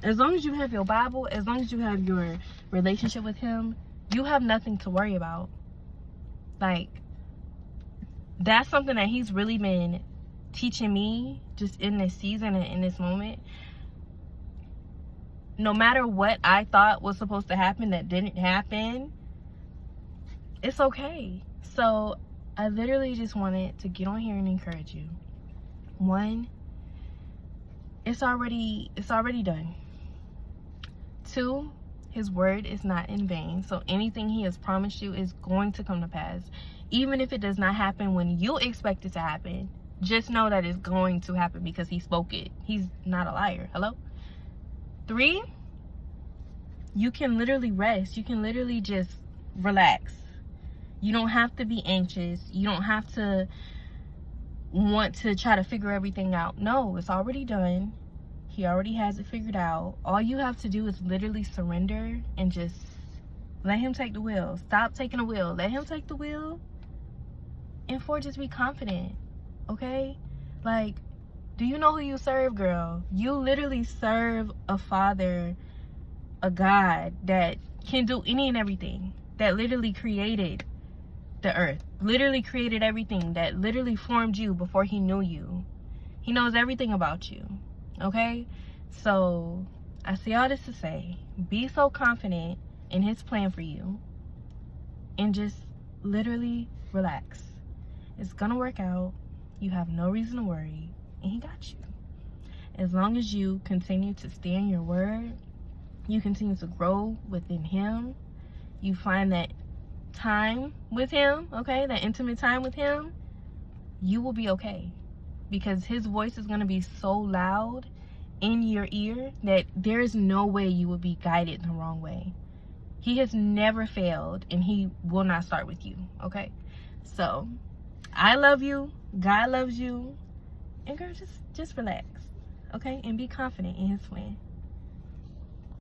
As long as you have your Bible, as long as you have your relationship with him, you have nothing to worry about. Like, that's something that he's really been teaching me just in this season and in this moment. No matter what I thought was supposed to happen that didn't happen, it's okay. So I literally just wanted to get on here and encourage you. One, it's already done. Two, his word is not in vain. So anything he has promised you is going to come to pass. Even if it does not happen when you expect it to happen, just know that it's going to happen because he spoke it. He's not a liar. Hello? Three, you can literally rest. You can literally just relax. You don't have to be anxious. You don't have to want to try to figure everything out. No, it's already done. He already has it figured out. All you have to do is literally surrender and just let him take the wheel. Stop taking the wheel. Let him take the wheel. And just be confident. Okay? Like, do you know who you serve, girl? You literally serve a Father, a God that can do any and everything. That literally created the earth. Literally created everything. That literally formed you before he knew you. He knows everything about you. Okay? So, I say all this to say, be so confident in his plan for you. And just literally relax. It's gonna work out. You have no reason to worry. And he got you. As long as you continue to stay in your word, you continue to grow within him, you find that time with him, okay, that intimate time with him, you will be okay. Because his voice is going to be so loud in your ear that there is no way you will be guided the wrong way. He has never failed, and he will not start with you, okay? So, I love you. God loves you. And girl, just relax, okay? And be confident in his plan.